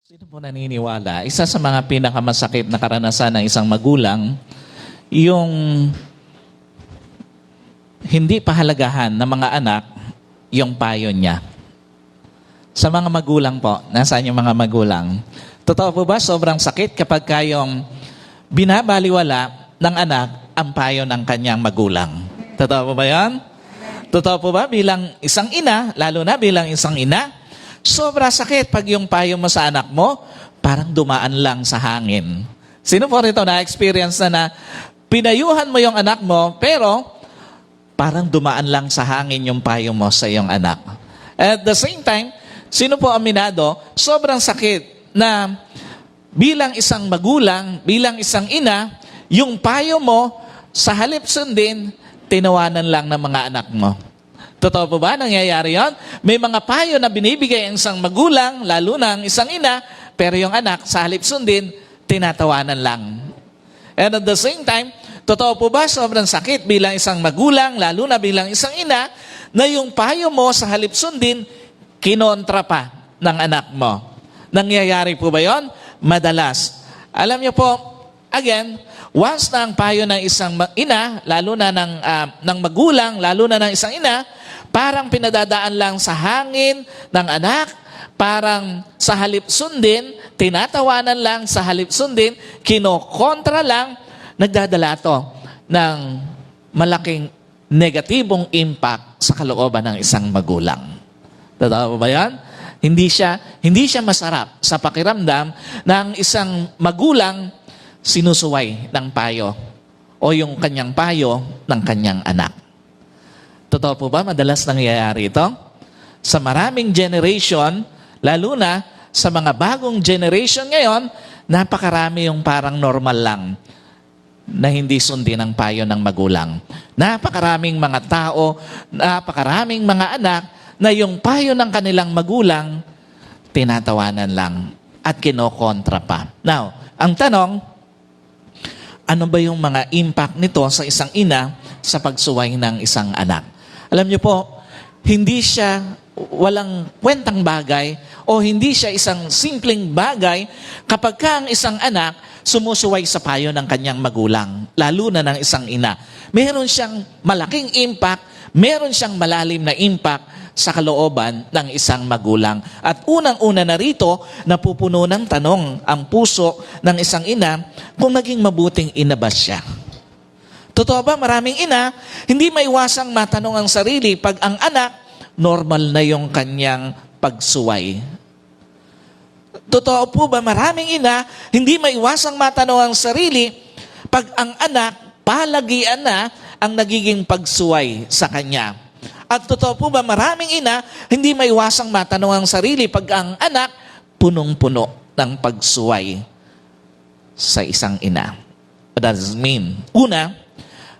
Sino po naniniwala? Isa sa mga pinakamasakit na karanasan ng isang magulang, yung hindi pahalagahan ng mga anak, yung payo niya. Sa mga magulang po, nasaan yung mga magulang? Totoo po ba sobrang sakit kapag kayong binabaliwala ng anak ang payo ng kanyang magulang? Totoo po ba yan? Totoo po ba bilang isang ina, lalo na bilang isang ina, sobra sakit pag yung payo mo sa anak mo, parang dumaan lang sa hangin. Sino po rito na-experience na pinayuhan mo yung anak mo, pero parang dumaan lang sa hangin yung payo mo sa iyong anak. At the same time, sino po aminado, sobrang sakit na bilang isang magulang, bilang isang ina, yung payo mo, sa halip sundin, tinawanan lang ng mga anak mo. Totoo po ba nangyayari yon? May mga payo na binibigay ang isang magulang, lalo na ang isang ina, pero yung anak, sa halip sundin, tinatawanan lang. And at the same time, totoo po ba sobrang sakit bilang isang magulang, lalo na bilang isang ina, na yung payo mo sa halip sundin, kinontra pa ng anak mo. Nangyayari po ba yon? Madalas. Alam niyo po, again, once na ang payo ng isang ina, lalo na ng magulang, lalo na ng isang ina, parang pinadadaan lang sa hangin ng anak, parang sa halip sundin, tinatawanan lang sa halip sundin, kinokontra lang, nagdadala to ng malaking negatibong impact sa kalooban ng isang magulang. Totoo ba yan? Hindi siya masarap sa pakiramdam ng isang magulang sinusuway ng payo o yung kanyang payo ng kanyang anak. Totoo po ba madalas nangyayari ito? Sa maraming generation, lalo na sa mga bagong generation ngayon, napakarami yung parang normal lang na hindi sundin ang payo ng magulang. Napakaraming mga tao, napakaraming mga anak na yung payo ng kanilang magulang, tinatawanan lang at kinokontra pa. Now, ang tanong, ano ba yung mga impact nito sa isang ina sa pagsuway ng isang anak? Alam niyo po, hindi siya walang kwentang bagay o hindi siya isang simpleng bagay kapag ka ang isang anak sumusuway sa payo ng kanyang magulang, lalo na ng isang ina. Meron siyang malaking impact, meron siyang malalim na impact sa kalooban ng isang magulang. At unang-una na rito, napupuno ng tanong ang puso ng isang ina kung naging mabuting ina ba siya. Totoo ba maraming ina, hindi maiwasang matanong ang sarili pag ang anak, normal na yung kanyang pagsuway. Totoo po ba maraming ina, hindi maiwasang matanong ang sarili pag ang anak, palagian na ang nagiging pagsuway sa kanya. At totoo po ba maraming ina, hindi maiwasang matanong ang sarili pag ang anak, punong-puno ng pagsuway sa isang ina. What does it mean? Una,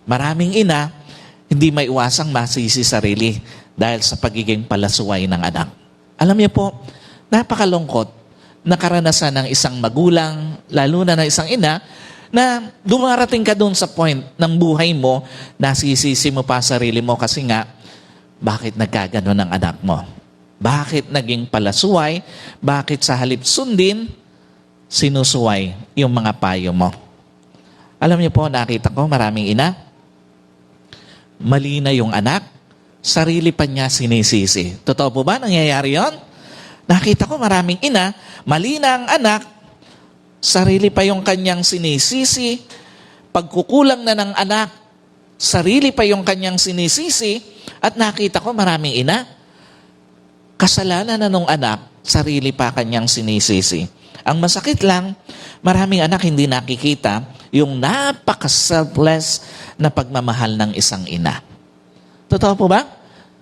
maraming ina, hindi maiwasang masisi sarili dahil sa pagiging palasuway ng anak. Alam niyo po, napakalungkot na karanasan ng isang magulang, lalo na ng isang ina, na dumarating ka doon sa point ng buhay mo, nasisisi mo pa sarili mo kasi nga, bakit nagkagano ng anak mo? Bakit naging palasuway? Bakit sa halip sundin, sinusuway yung mga payo mo? Alam niyo po, nakita ko maraming ina, mali na yung anak, sarili pa niya sinisisi. Totoo po ba nangyayari yon? Nakita ko maraming ina, mali na ang anak, sarili pa yung kanyang sinisisi, pagkukulang na ng anak, sarili pa yung kanyang sinisisi, at nakita ko maraming ina, kasalanan na nung anak, sarili pa kanyang sinisisi. Ang masakit lang, maraming anak hindi nakikita yung napaka-selfless na pagmamahal ng isang ina. Totoo po ba?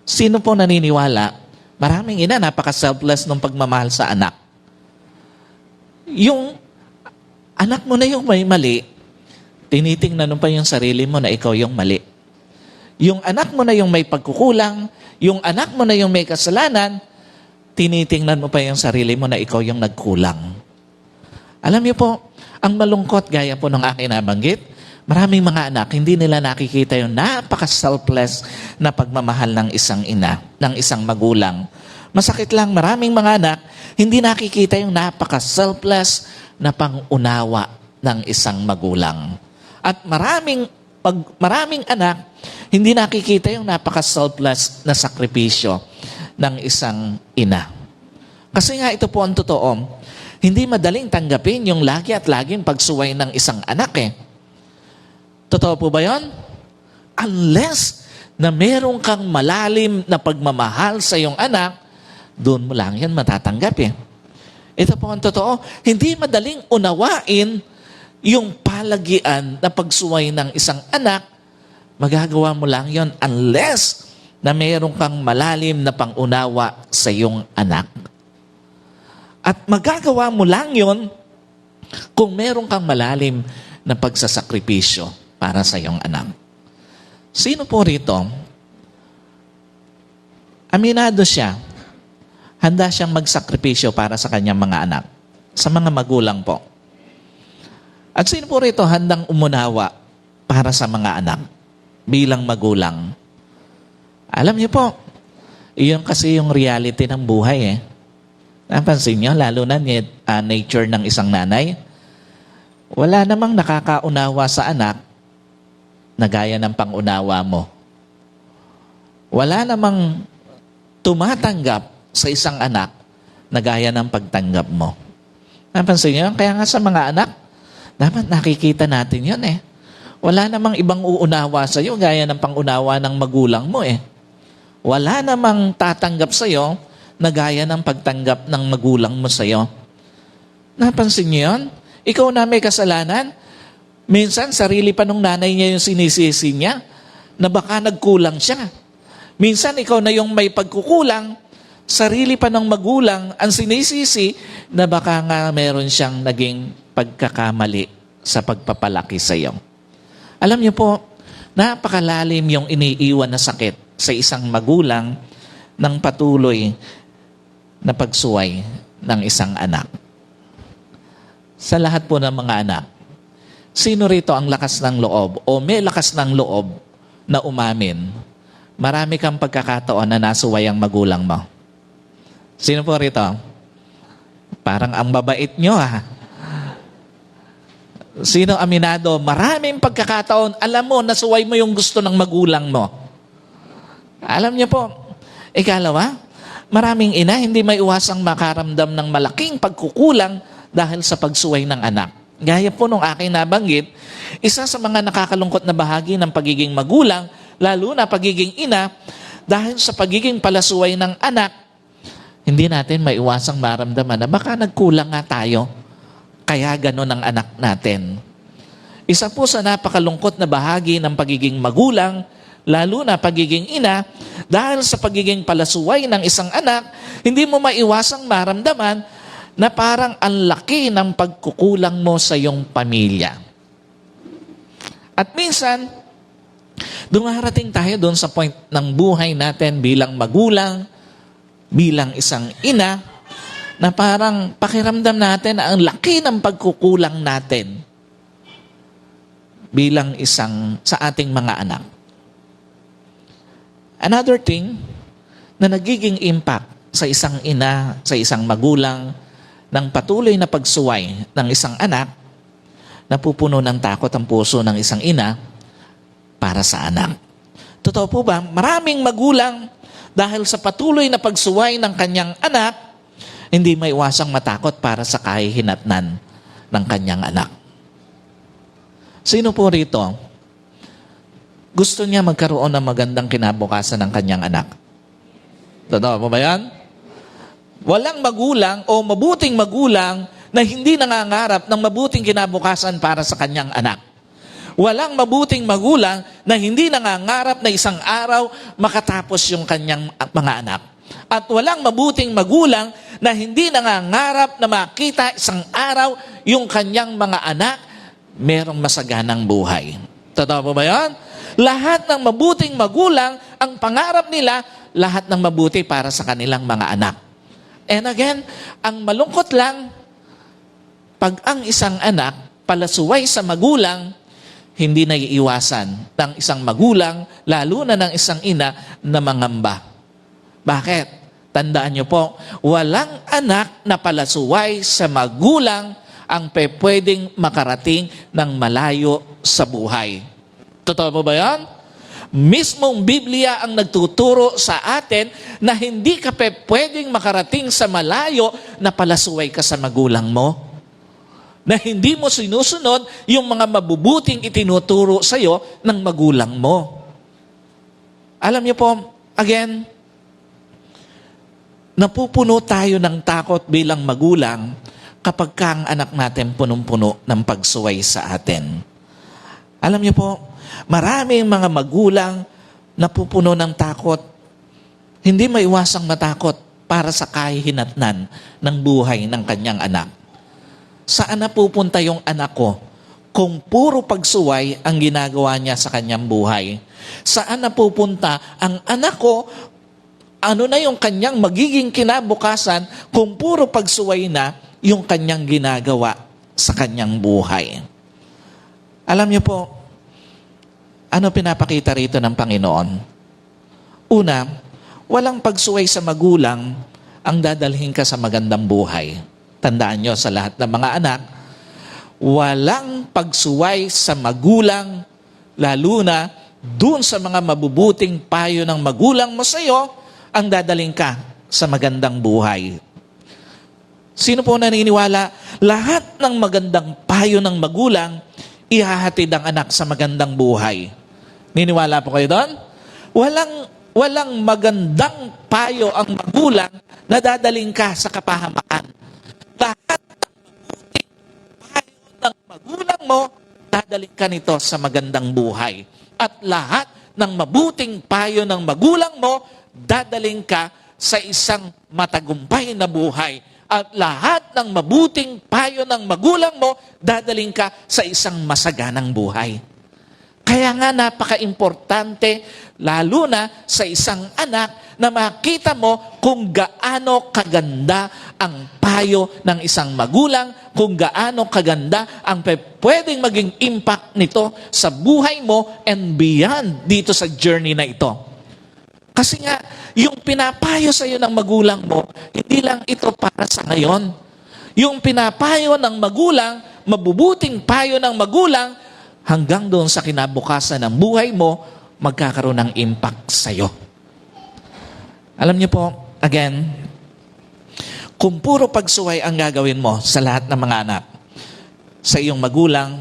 Sino po naniniwala? Maraming ina, napaka-selfless ng pagmamahal sa anak. Yung anak mo na yung may mali, tinitingnan mo pa yung sarili mo na ikaw yung mali. Yung anak mo na yung may pagkukulang, yung anak mo na yung may kasalanan, tinitingnan mo pa yung sarili mo na ikaw yung nagkulang. Alam niyo po, ang malungkot, gaya po ng akin nabanggit, maraming mga anak, hindi nila nakikita yung napaka-selfless na pagmamahal ng isang ina, ng isang magulang. Masakit lang, maraming mga anak, hindi nakikita yung napaka-selfless na pangunawa ng isang magulang. At maraming anak, hindi nakikita yung napaka-selfless na sakripisyo ng isang ina. Kasi nga ito po ang totoo, hindi madaling tanggapin yung lagi at laging pagsuway ng isang anak eh. Totoo po ba yun? Unless na meron kang malalim na pagmamahal sa iyong anak, doon mo lang yan matatanggap eh. Ito po ang totoo, hindi madaling unawain yung palagian na pagsuway ng isang anak, magagawa mo lang yon unless na meron kang malalim na pangunawa sa iyong anak. At magagawa mo lang yon kung meron kang malalim na pagsasakripisyo para sa iyong anak. Sino po rito? Aminado siya. Handa siyang magsakripisyo para sa kanyang mga anak. Sa mga magulang po. At sino po rito handang umunawa para sa mga anak bilang magulang? Alam niyo po, iyon kasi yung reality ng buhay eh. Napansin niyo, lalo na nature ng isang nanay, wala namang nakakaunawa sa anak na gaya ng pangunawa mo. Wala namang tumatanggap sa isang anak na gaya ng pagtanggap mo. Napansin niyo? Kaya nga sa mga anak, dapat nakikita natin yun eh. Wala namang ibang uunawa sa iyo gaya ng pangunawa ng magulang mo eh. Wala namang tatanggap sa iyo na gaya ng pagtanggap ng magulang mo sa iyo. Napansin niyo yun? Ikaw na may kasalanan, minsan sarili pa nung nanay niya yung sinisisi niya na baka nagkulang siya. Minsan ikaw na yung may pagkukulang, sarili pa ng magulang ang sinisisi na baka nga meron siyang naging pagkakamali sa pagpapalaki sa iyo. Alam niyo po, napakalalim yung iniiwan na sakit sa isang magulang ng patuloy na pagsuway ng isang anak. Sa lahat po ng mga anak, sino rito ang lakas ng loob o may lakas ng loob na umamin? Marami kang pagkakataon na nasuway ang magulang mo. Sino po rito? Parang ang babait nyo ha. Sino aminado? Maraming pagkakataon, alam mo, nasuway mo yung gusto ng magulang mo. Alam niyo po, ikalawa, maraming ina hindi may iwasang makaramdam ng malaking pagkukulang dahil sa pagsuway ng anak. Gaya po nung aking nabanggit, isa sa mga nakakalungkot na bahagi ng pagiging magulang, lalo na pagiging ina, dahil sa pagiging palasuway ng anak, hindi natin maiwasang maramdaman na baka nagkulang nga tayo. Kaya gano'n ang anak natin. Isa po sa napakalungkot na bahagi ng pagiging magulang, lalo na pagiging ina, dahil sa pagiging palasuway ng isang anak, hindi mo maiwasang maramdaman na parang ang laki ng pagkukulang mo sa iyong pamilya. At minsan, dumarating tayo doon sa point ng buhay natin bilang magulang, bilang isang ina, na parang pakiramdam natin na ang laki ng pagkukulang natin bilang isang sa ating mga anak. Another thing na nagiging impact sa isang ina, sa isang magulang, ng patuloy na pagsuway ng isang anak, napupuno ng takot ang puso ng isang ina para sa anak. Totoo po ba? Maraming magulang dahil sa patuloy na pagsuway ng kanyang anak, hindi may iwasang matakot para sa kahihinatnan ng kanyang anak. Sino po rito gusto niya magkaroon ng magandang kinabukasan ng kanyang anak? Totoo po ba yan? Walang magulang o mabuting magulang na hindi nangangarap ng mabuting kinabukasan para sa kanyang anak. Walang mabuting magulang na hindi nangangarap na isang araw makatapos yung kanyang mga anak. At walang mabuting magulang na hindi nangangarap na makita isang araw yung kanyang mga anak merong masaganang buhay. Totoo po ba yan? Lahat ng mabuting magulang, ang pangarap nila, lahat ng mabuti para sa kanilang mga anak. And again, ang malungkot lang, pag ang isang anak palasuway sa magulang, hindi naiiwasan ng isang magulang, lalo na ng isang ina, na mangamba. Bakit? Tandaan niyo po, walang anak na palasuway sa magulang ang pwedeng makarating ng malayo sa buhay. Totoo po ba yan? Mismong Biblia ang nagtuturo sa atin na hindi ka pwedeng makarating sa malayo na palasuway ka sa magulang mo. Na hindi mo sinusunod yung mga mabubuting itinuturo sa iyo ng magulang mo. Alam niyo po, again, napupuno tayo ng takot bilang magulang kapag ang anak natin punong-puno ng pagsuway sa atin. Alam niyo po, maraming mga magulang napupuno ng takot. Hindi maiwasang matakot para sa kahihinatnan ng buhay ng kanyang anak. Saan napupunta yung anak ko kung puro pagsuway ang ginagawa niya sa kanyang buhay? Saan napupunta ang anak ko? Ano na yung kanyang magiging kinabukasan kung puro pagsuway na yung kanyang ginagawa sa kanyang buhay? Alam niyo po, ano pinapakita rito ng Panginoon? Una, walang pagsuway sa magulang ang dadalhin ka sa magandang buhay. Tandaan niyo sa lahat ng mga anak, walang pagsuway sa magulang, lalo na dun sa mga mabubuting payo ng magulang mo sa iyo, ang dadaling ka sa magandang buhay. Sino po naniniwala? Lahat ng magandang payo ng magulang, ihahatid ang anak sa magandang buhay. Niniwala po kayo doon? Walang magandang payo ang magulang na dadaling ka sa kapahamakan. Lahat ng mabuting payo ng magulang mo, dadaling ka nito sa magandang buhay. At lahat ng mabuting payo ng magulang mo, dadaling ka sa isang matagumpay na buhay. At lahat ng mabuting payo ng magulang mo, dadaling ka sa isang masaganang buhay. Kaya nga napaka-importante, lalo na sa isang anak, na makita mo kung gaano kaganda ang payo ng isang magulang, kung gaano kaganda ang pwedeng maging impact nito sa buhay mo and beyond dito sa journey na ito. Kasi nga, yung pinapayo sa iyo ng magulang mo, hindi lang ito para sa ngayon. Yung pinapayo ng magulang, mabubuting payo ng magulang, hanggang doon sa kinabukasan ng buhay mo, magkakaroon ng impact sa iyo. Alam niyo po, again, kung puro pagsuway ang gagawin mo sa lahat ng mga anak, sa iyong magulang,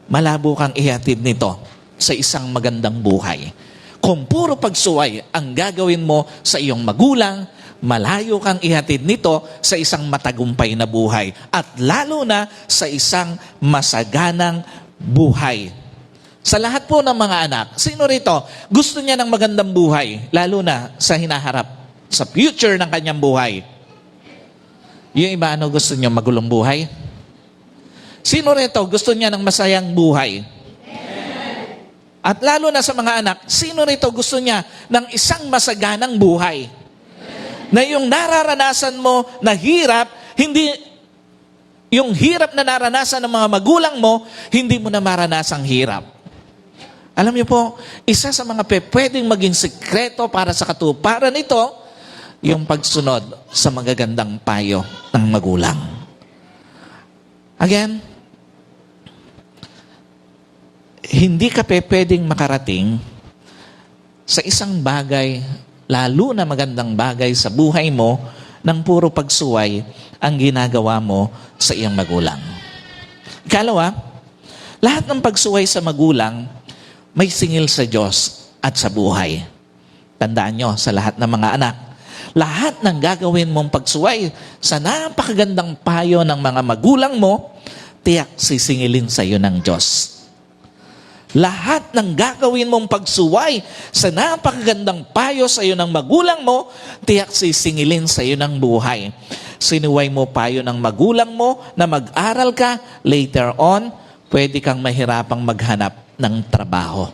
malabo kang ihatid nito sa isang magandang buhay. Kung puro pagsuway ang gagawin mo sa iyong magulang, malayo kang ihatid nito sa isang matagumpay na buhay. At lalo na sa isang masaganang buhay. Sa lahat po ng mga anak, sino rito gusto niya ng magandang buhay? Lalo na sa hinaharap, sa future ng kanyang buhay. Yung iba, ano gusto niya? Magulong buhay? Sino rito gusto niya ng masayang buhay? At lalo na sa mga anak, sino rito gusto niya ng isang masaganang buhay? Na yung nararanasan mo na hirap, hindi yung hirap na naranasan ng mga magulang mo, hindi mo na maranasang hirap. Alam niyo po, isa sa mga pwedeng maging sekreto para sa katuparan nito, yung pagsunod sa magagandang payo ng magulang. Again, hindi ka pwedeng makarating sa isang bagay, lalo na magandang bagay sa buhay mo, ng puro pagsuway ang ginagawa mo sa iyong magulang. Ikalawa, lahat ng pagsuway sa magulang may singil sa Diyos at sa buhay. Tandaan nyo sa lahat ng mga anak, lahat ng gagawin mong pagsuway sa napakagandang payo ng mga magulang mo, tiyak sisingilin sa iyo ng Diyos. Lahat ng gagawin mong pagsuway sa napakagandang payo sa iyo ng magulang mo, tiyak sisingilin sa iyo ng buhay. Sinuway mo payo ng magulang mo na mag-aral ka, later on, pwede kang mahirapang maghanap ng trabaho.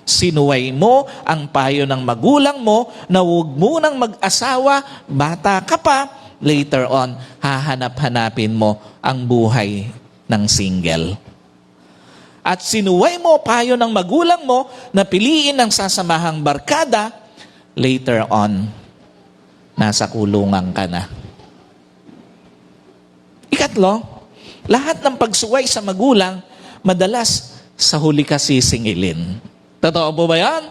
Sinuway mo ang payo ng magulang mo na huwag mo nang mag-asawa, bata ka pa, later on, hahanap-hanapin mo ang buhay ng single. At sinuway mo payo ng magulang mo na piliin ang sasamahang barkada, later on, nasa kulungan ka na. Ikatlo, lahat ng pagsuway sa magulang, madalas sa huli ka sisingilin. Totoo po ba yan?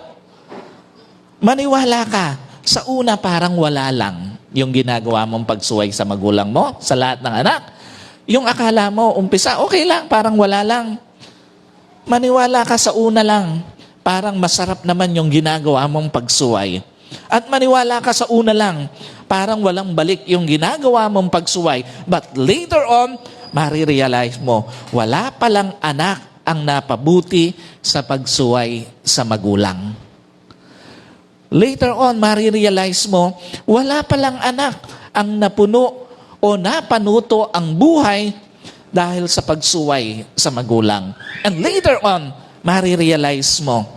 Maniwala ka, sa una parang wala lang yung ginagawa mong pagsuway sa magulang mo, sa lahat ng anak. Yung akala mo, umpisa, okay lang, parang wala lang. Maniwala ka sa una lang, parang masarap naman yung ginagawa mong pagsuway. At maniwala ka sa una lang, parang walang balik yung ginagawa mong pagsuway. But later on, marirealize mo, wala palang anak ang napabuti sa pagsuway sa magulang. Later on, marirealize mo, wala palang anak ang napuno o napanuto ang buhay dahil sa pagsuway sa magulang. And later on, marirealize mo,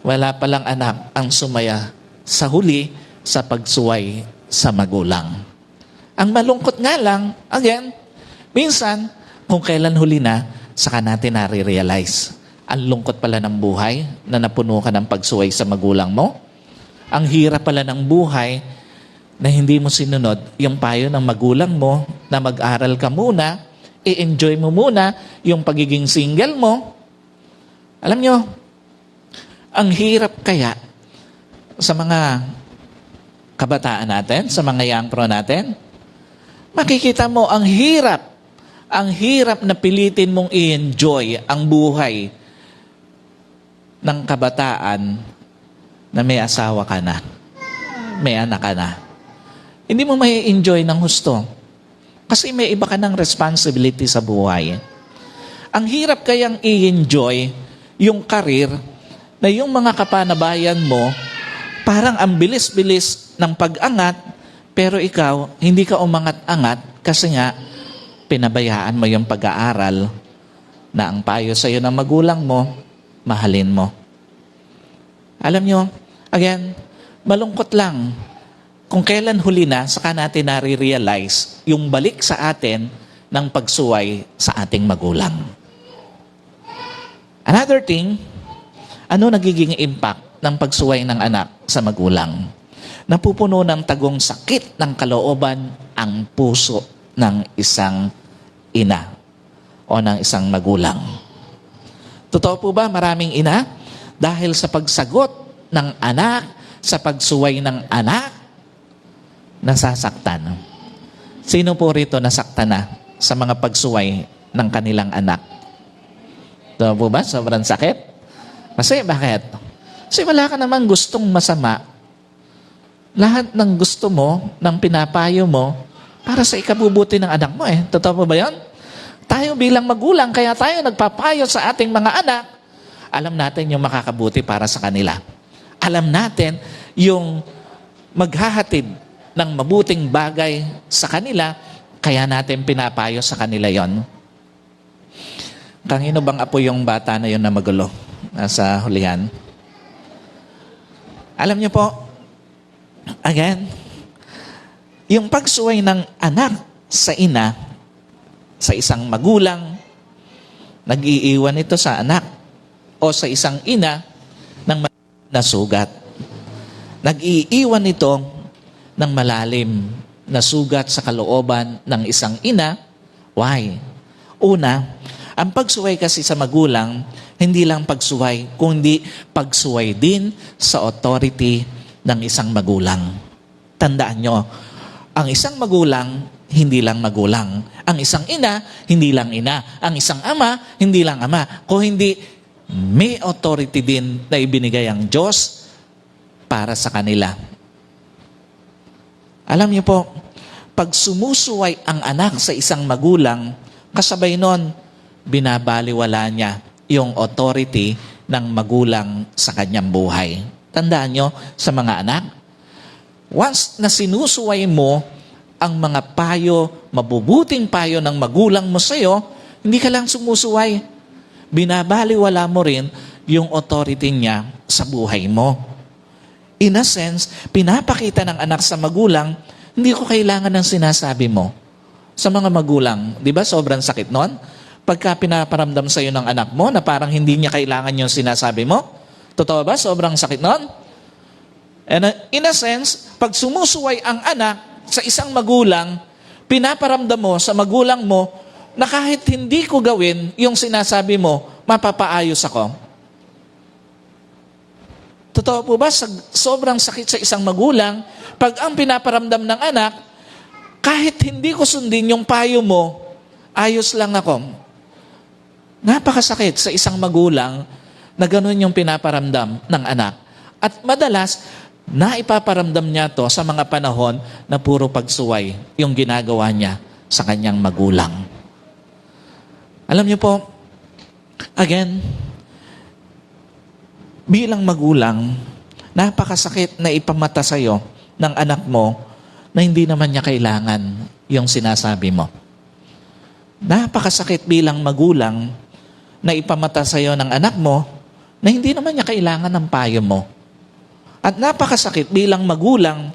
wala palang anak ang sumaya sa huli sa pagsuway sa magulang. Ang malungkot nga lang, again, minsan, kung kailan huli na, saka natin nare-realize. Ang lungkot pala ng buhay na napuno ka ng pagsuway sa magulang mo. Ang hirap pala ng buhay na hindi mo sinunod yung payo ng magulang mo na mag-aral ka muna, i-enjoy mo muna yung pagiging single mo. Alam nyo, ang hirap kaya sa mga kabataan natin, sa mga young pro natin, makikita mo ang hirap na pilitin mong i-enjoy ang buhay ng kabataan na may asawa ka na, may anak ka na. Hindi mo may enjoy ng husto. Kasi may iba ka ng responsibility sa buhay. Ang hirap kayang i-enjoy yung karir na yung mga kapanabayan mo, parang ang bilis-bilis ng pag-angat, pero ikaw, hindi ka umangat-angat kasi nga, pinabayaan mo yung pag-aaral na ang payo sa iyo ng magulang mo, mahalin mo. Alam nyo, again, malungkot lang. Kung kailan huli na, saka natin nare-realize yung balik sa atin ng pagsuway sa ating magulang. Another thing, ano nagiging impact ng pagsuway ng anak sa magulang? Napupuno ng tagong sakit ng kalooban ang puso ng isang ina o ng isang magulang. Totoo po ba maraming ina? Dahil sa pagsagot ng anak, sa pagsuway ng anak, nasasaktan. Sino po rito nasaktan na sa mga pagsuway ng kanilang anak? Totoo po ba? Sobrang sakit? Kasi bakit? Kasi wala ka namang gustong masama. Lahat ng gusto mo, ng pinapayo mo, para sa ikabubuti ng anak mo eh. Totoo po ba yan? Tayo bilang magulang, kaya tayo nagpapayo sa ating mga anak, alam natin yung makakabuti para sa kanila. Alam natin yung maghahatid ng mabuting bagay sa kanila, kaya natin pinapayo sa kanila yon. Kanino bang apo yung bata na yon na magulo? Nasa hulihan. Alam niyo po, again, yung pagsuway ng anak sa ina, sa isang magulang, nag-iiwan ito sa anak o sa isang ina ng na sugat. Nag-iiwan ito ng malalim na sugat sa kalooban ng isang ina. Why? Una, ang pagsuway kasi sa magulang, hindi lang pagsuway, kundi pagsuway din sa authority ng isang magulang. Tandaan nyo, ang isang magulang, hindi lang magulang. Ang isang ina, hindi lang ina. Ang isang ama, hindi lang ama. Kung hindi, may authority din na ibinigay ang Diyos para sa kanila. Alam niyo po, pag sumusuway ang anak sa isang magulang, kasabay nun, binabaliwala niya yung authority ng magulang sa kanyang buhay. Tandaan nyo sa mga anak, once na sinusuway mo ang mga payo, mabubuting payo ng magulang mo sa'yo, hindi ka lang sumusuway. Binabaliwala mo rin yung authority niya sa buhay mo. In a sense, pinapakita ng anak sa magulang, hindi ko kailangan ng sinasabi mo. Sa mga magulang, di ba sobrang sakit nun? Pagka pinaparamdam sa'yo ng anak mo na parang hindi niya kailangan yung sinasabi mo, totoo ba? Sobrang sakit nun? And in a sense, pag sumusuway ang anak sa isang magulang, pinaparamdam mo sa magulang mo na kahit hindi ko gawin yung sinasabi mo, mapapaayos ako. Totoo po ba, sobrang sakit sa isang magulang, pag ang pinaparamdam ng anak, kahit hindi ko sundin yung payo mo, ayos lang ako. Napakasakit sa isang magulang na ganun yung pinaparamdam ng anak. At madalas, naipaparamdam niya to sa mga panahon na puro pagsuway yung ginagawa niya sa kanyang magulang. Alam niyo po, again, bilang magulang, napakasakit na ipamata sa'yo ng anak mo na hindi naman niya kailangan yung sinasabi mo. Napakasakit bilang magulang na ipamata sa'yo ng anak mo na hindi naman niya kailangan ng payo mo. At napakasakit bilang magulang,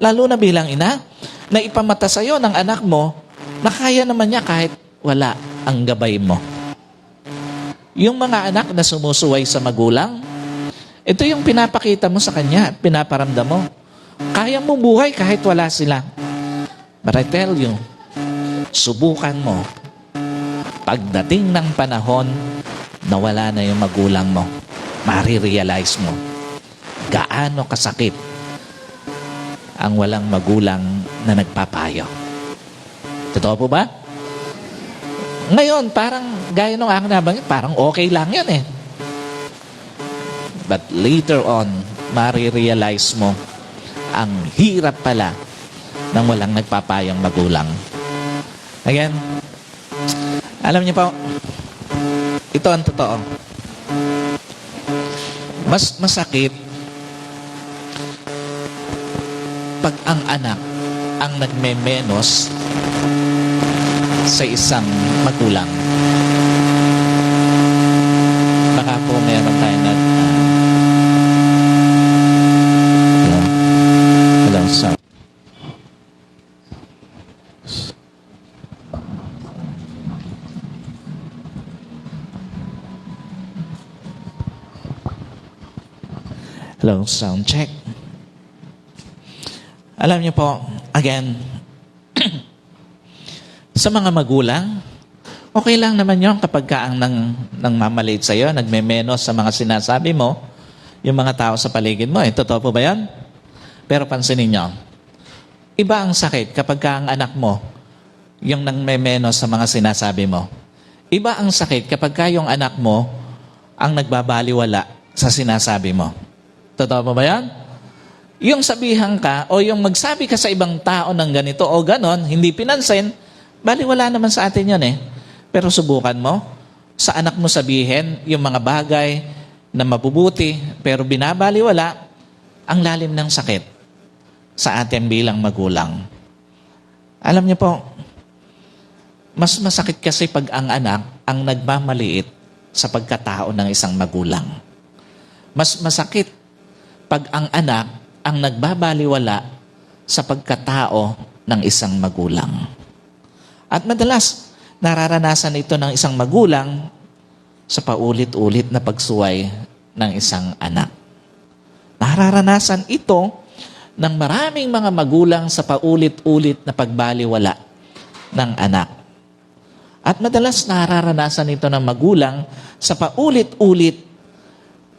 lalo na bilang ina, na ipamata sa'yo ng anak mo na kaya naman niya kahit wala ang gabay mo. Yung mga anak na sumusuway sa magulang, ito yung pinapakita mo sa kanya at pinaparamdam mo. Kaya mo buhay kahit wala sila. But I tell you, subukan mo. Pagdating ng panahon na wala na yung magulang mo, marirealize mo gaano kasakit ang walang magulang na nagpapayo. Totoo po ba? Ngayon, parang gaya nung aking nabanggit, parang okay lang yan eh. But later on, marirealize mo ang hirap pala ng walang nagpapayang magulang. Again, alam niyo po, ito ang totoo. Mas masakit pag ang anak ang nagmemenos sa isang magulang. Baka po meron tayo na hello, sir. Hello, sound check. Alam niyo po, again, sa mga magulang, okay lang naman yun kapag ka ang nang mamalit sa'yo, nagmemenos sa mga sinasabi mo, yung mga tao sa paligid mo. Totoo po ba yan? Pero pansinin niyo, iba ang sakit kapag ka ang anak mo, yung nagmemenos sa mga sinasabi mo. Iba ang sakit kapag ka yung anak mo, ang nagbabaliwala sa sinasabi mo. Totoo po ba yan? Yung sabihan ka o yung magsabi ka sa ibang tao ng ganito o ganon, hindi pinansin, baliwala naman sa atin yun eh. Pero subukan mo, sa anak mo sabihin yung mga bagay na mabubuti, pero binabaliwala, ang lalim ng sakit sa atin bilang magulang. Alam niyo po, mas masakit kasi pag ang anak ang nagmamaliit sa pagkatao ng isang magulang. Mas masakit pag ang anak ang nagbabaliwala sa pagkatao ng isang magulang. At madalas, nararanasan ito ng isang magulang sa paulit-ulit na pagsuway ng isang anak. Nararanasan ito ng maraming mga magulang sa paulit-ulit na pagbaliwala ng anak. At madalas nararanasan ito ng magulang sa paulit-ulit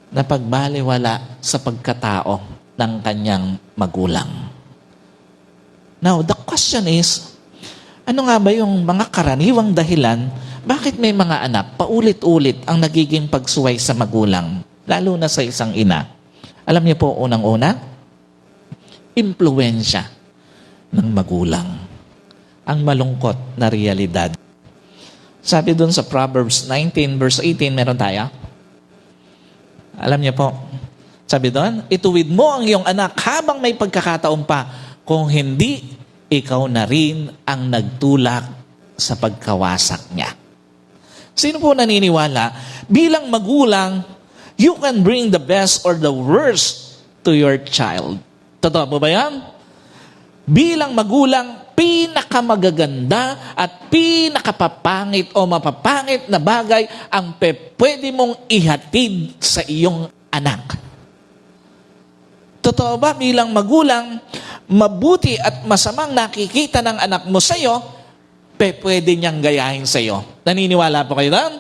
na pagbaliwala sa pagkatao ng kanyang magulang. Now, the question is, ano nga ba yung mga karaniwang dahilan bakit may mga anak paulit-ulit ang nagiging pagsuway sa magulang, lalo na sa isang ina? Alam niyo po, unang-una, impluwensya ng magulang. Ang malungkot na realidad. Sabi dun sa Proverbs 19 verse 18, meron tayo? Alam niyo po, sabi doon, ituwid mo ang iyong anak habang may pagkakataon pa, kung hindi, ikaw na rin ang nagtulak sa pagkawasak niya. Sino po naniniwala? Bilang magulang, you can bring the best or the worst to your child. Totoo po ba yan? Bilang magulang, pinakamagaganda at pinakapapangit o mapapangit na bagay ang pwede mong ihatid sa iyong anak. Totoo ba bilang magulang, mabuti at masamang nakikita ng anak mo sa'yo, pwede niyang gayahin sa'yo? Naniniwala po kayo doon?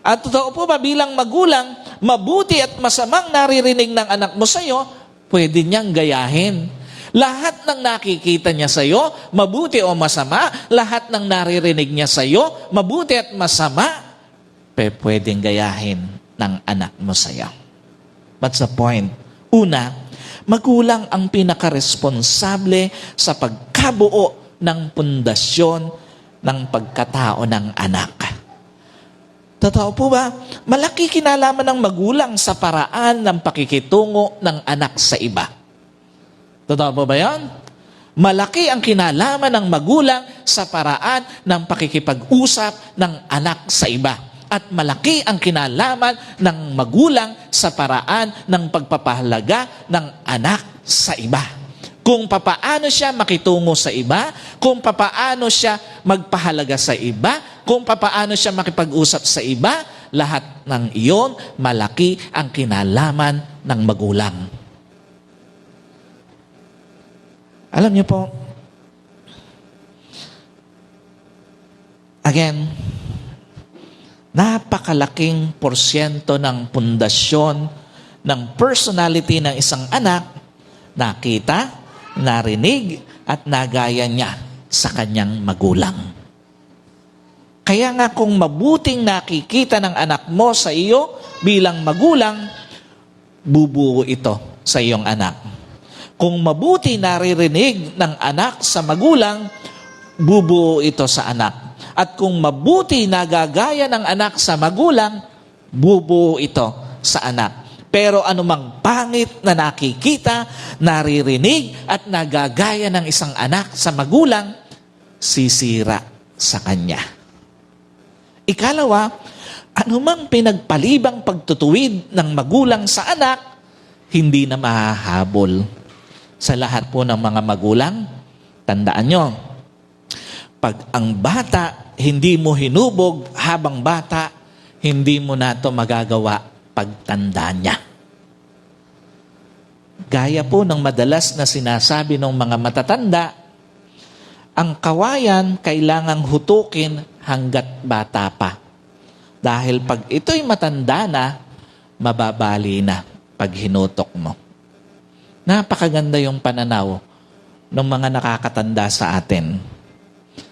At totoo po ba bilang magulang, mabuti at masamang naririnig ng anak mo sa'yo, pwede niyang gayahin? Lahat ng nakikita niya sa'yo, mabuti o masama, lahat ng naririnig niya sa'yo, mabuti at masama, pwedeng gayahin ng anak mo sa'yo. What's the point? Una, magulang ang pinakaresponsable sa pagkabuo ng pundasyon ng pagkatao ng anak. Totoo po ba? Malaki kinalaman ng magulang sa paraan ng pakikitungo ng anak sa iba. Totoo po ba yan? Malaki ang kinalaman ng magulang sa paraan ng pakikipag-usap ng anak sa iba. At malaki ang kinalaman ng magulang sa paraan ng pagpapahalaga ng anak sa iba. Kung papaano siya makitungo sa iba, kung papaano siya magpahalaga sa iba, kung papaano siya makipag-usap sa iba, lahat ng iyon, malaki ang kinalaman ng magulang. Alam niyo po, again, napakalaking porsyento ng pundasyon ng personality ng isang anak, nakita, narinig, at nagaya niya sa kanyang magulang. Kaya nga kung mabuting nakikita ng anak mo sa iyo bilang magulang, bubuo ito sa iyong anak. Kung mabuti naririnig ng anak sa magulang, bubuo ito sa anak. At kung mabuti nagagaya ng anak sa magulang, bubuo ito sa anak. Pero anumang pangit na nakikita, naririnig at nagagaya ng isang anak sa magulang, sisira sa kanya. Ikalawa, anumang pinagpalibang pagtutuwid ng magulang sa anak, hindi na mahahabol. Sa lahat po ng mga magulang, tandaan nyo, pag ang bata hindi mo hinubog habang bata, hindi mo na ito magagawa pagtanda niya. Gaya po ng madalas na sinasabi ng mga matatanda, ang kawayan kailangang hutukin hanggat bata pa. Dahil pag ito'y matanda na, mababali na pag hinutok mo. Napakaganda yung pananaw ng mga nakakatanda sa atin.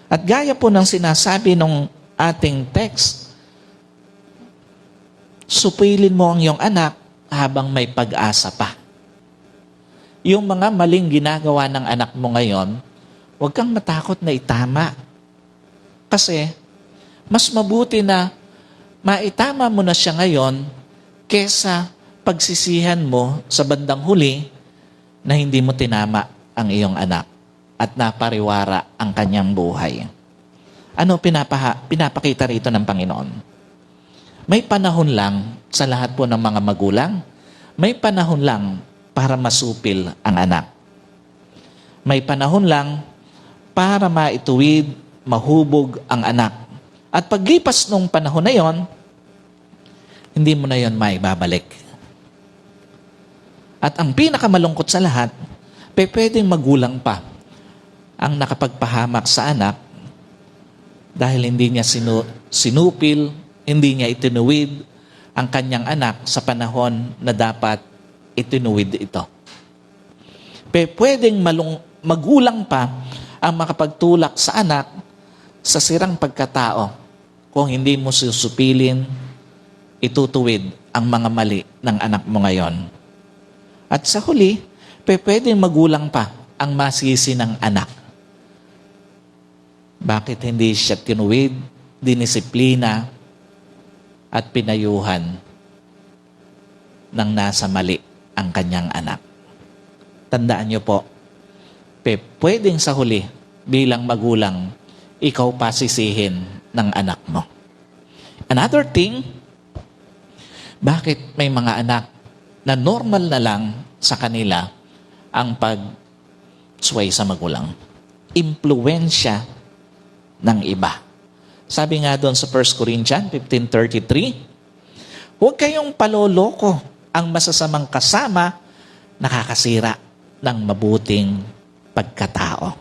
At gaya po ng sinasabi ng ating text, supilin mo ang iyong anak habang may pag-asa pa. Yung mga maling ginagawa ng anak mo ngayon, huwag kang matakot na itama. Kasi, mas mabuti na maitama mo na siya ngayon kesa pagsisihan mo sa bandang huli na hindi mo tinama ang iyong anak at napariwara ang kanyang buhay. Ano pinapakita rito ng Panginoon? May panahon lang sa lahat po ng mga magulang, may panahon lang para masupil ang anak. May panahon lang para maituwid, mahubog ang anak. At paglipas nung panahon na yon, hindi mo na yon maibabalik. At ang pinakamalungkot sa lahat, pwedeng magulang pa ang nakapagpahamak sa anak dahil hindi niya sinupil, hindi niya itinuwid ang kanyang anak sa panahon na dapat itinuwid ito. Pwedeng magulang pa ang makapagtulak sa anak sa sirang pagkatao kung hindi mo susupilin, itutuwid ang mga mali ng anak mo ngayon. At sa huli, pwedeng magulang pa ang masisi ng anak. Bakit hindi siya tinuwid, dinisiplina, at pinayuhan ng nasa mali ang kanyang anak? Tandaan niyo po, pwedeng sa huli, bilang magulang, ikaw pa sisihin ng anak mo. Another thing, bakit may mga anak na normal na lang sa kanila ang pag-sway sa magulang? Impluwensya ng iba. Sabi nga doon sa 1 Corinthians 15:33, huwag kayong paloloko ang masasamang kasama nakakasira ng mabuting pagkatao.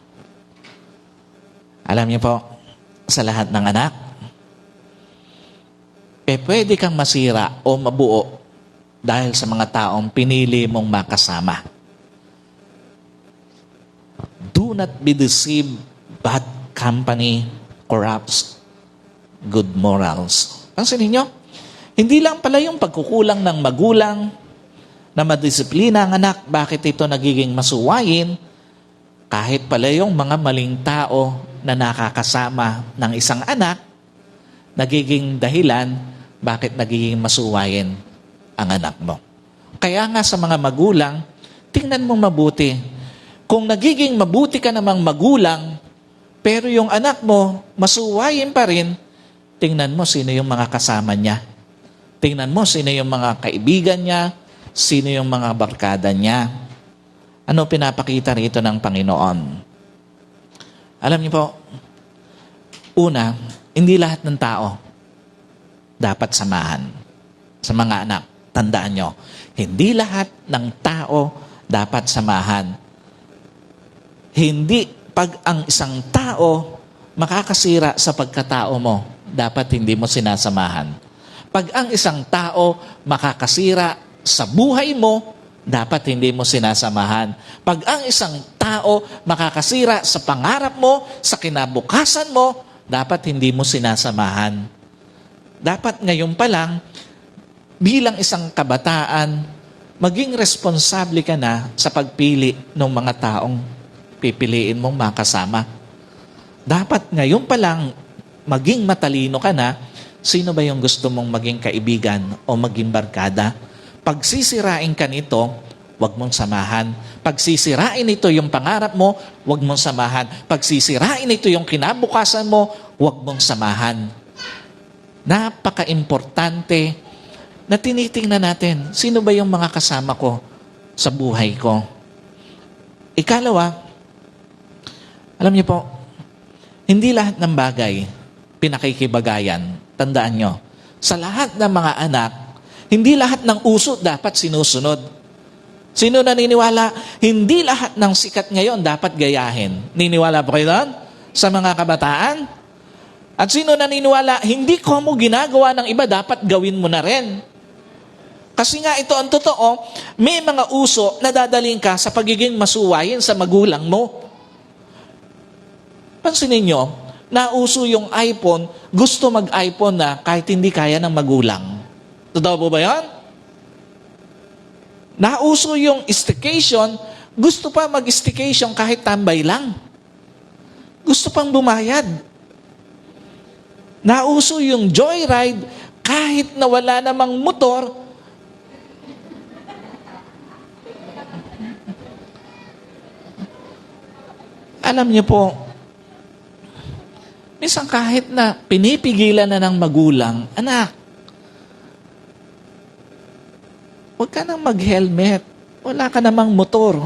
Alam niyo po, sa lahat ng anak, pwede kang masira o mabuo dahil sa mga taong pinili mong makasama. Do not be deceived, bad company corrupts good morals. Pansinin niyo, hindi lang pala yung pagkukulang ng magulang na madisiplina ang anak, bakit ito nagiging masuwayin, kahit pala yung mga maling tao na nakakasama ng isang anak, nagiging dahilan bakit nagiging masuwayin ang anak mo. Kaya nga sa mga magulang, tingnan mo mabuti. Kung nagiging mabuti ka namang magulang, pero yung anak mo masuwayin pa rin, tingnan mo sino yung mga kasama niya. Tingnan mo sino yung mga kaibigan niya, sino yung mga barkada niya. Ano pinapakita rito ng Panginoon? Alam niyo po, una, hindi lahat ng tao dapat samahan sa mga anak. Tandaan nyo, hindi lahat ng tao dapat samahan. Hindi pag ang isang tao makakasira sa pagkatao mo, dapat hindi mo sinasamahan. Pag ang isang tao makakasira sa buhay mo, dapat hindi mo sinasamahan. Pag ang isang tao makakasira sa pangarap mo, sa kinabukasan mo, dapat hindi mo sinasamahan. Dapat ngayon pa lang, bilang isang kabataan, maging responsable ka na sa pagpili ng mga taong pipiliin mong makasama. Dapat ngayon pa lang, maging matalino ka na, sino ba yung gusto mong maging kaibigan o maging barkada? Pag sisirain ka nito, huwag mong samahan. Pag sisirain ito yung pangarap mo, huwag mong samahan. Pag sisirain ito yung kinabukasan mo, huwag mong samahan. Napaka-importante na tinitingnan natin, sino ba yung mga kasama ko sa buhay ko? Ikalawa, alam niyo po, hindi lahat ng bagay pinakikibagayan. Tandaan niyo, sa lahat ng mga anak, hindi lahat ng uso dapat sinusunod. Sino naniniwala? Hindi lahat ng sikat ngayon dapat gayahin. Niniwala po kayo doon? Sa mga kabataan? At sino naniniwala? Hindi ko mo ginagawa ng iba, dapat gawin mo na rin. Kasi nga ito ang totoo, may mga uso na dadaling ka sa pagiging masuwayin sa magulang mo. Pansinin nyo, nauso yung iPhone, gusto mag-iPhone na kahit hindi kaya ng magulang. Totoo po ba yan? Nauso yung staycation, gusto pa mag-staycation kahit tambay lang. Gusto pang bumayad. Nauso yung joyride, kahit na wala namang motor, alam niyo po, minsan kahit na pinipigilan na ng magulang, anak, huwag ka nang mag-helmet. Wala ka namang motor.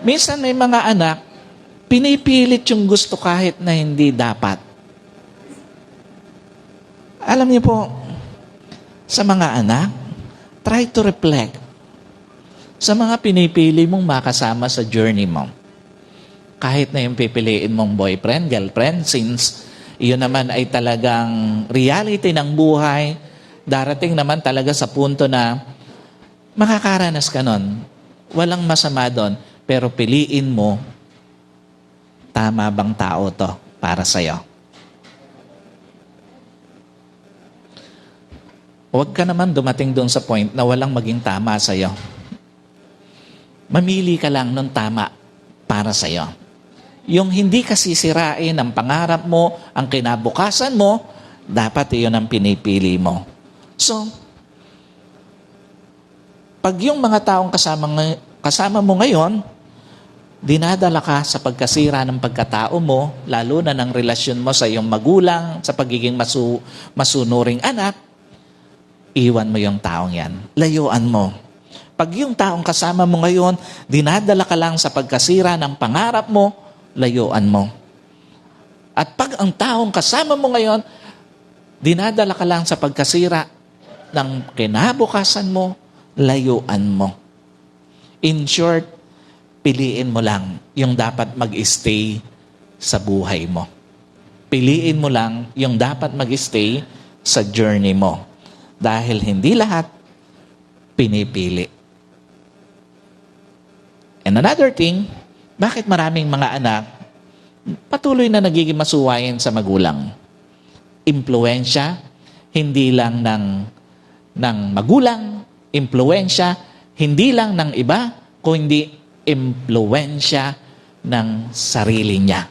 Minsan may mga anak, pinipilit yung gusto kahit na hindi dapat. Alam niyo po, sa mga anak, try to reflect sa mga pinipili mong makasama sa journey mo. Kahit na yung pipiliin mong boyfriend, girlfriend, since iyon naman ay talagang reality ng buhay, darating naman talaga sa punto na makakaranas ka nun. Walang masama doon, pero piliin mo, tama bang tao to para sa'yo? Huwag ka naman dumating doon sa point na walang maging tama sa'yo. Mamili ka lang ng tama para sa'yo. Yung hindi ka sisirain ang pangarap mo, ang kinabukasan mo, dapat iyon ang pinipili mo. So, pag yung mga taong kasama mo ngayon, dinadala ka sa pagkasira ng pagkatao mo, lalo na ng relasyon mo sa iyong magulang, sa pagiging masunuring anak, iwan mo yung taong yan. Layuan mo. Pag yung taong kasama mo ngayon, dinadala ka lang sa pagkasira ng pangarap mo, layuan mo. At pag ang taong kasama mo ngayon, dinadala ka lang sa pagkasira ng kinabukasan mo, layuan mo. In short, piliin mo lang yung dapat mag-stay sa buhay mo. Piliin mo lang yung dapat mag-stay sa journey mo. Dahil hindi lahat pinipili. And another thing, bakit maraming mga anak patuloy na nagiging masuwayin sa magulang? Impluwensya, hindi lang ng magulang, impluwensya, hindi lang ng iba, kundi impluwensya ng sarili niya.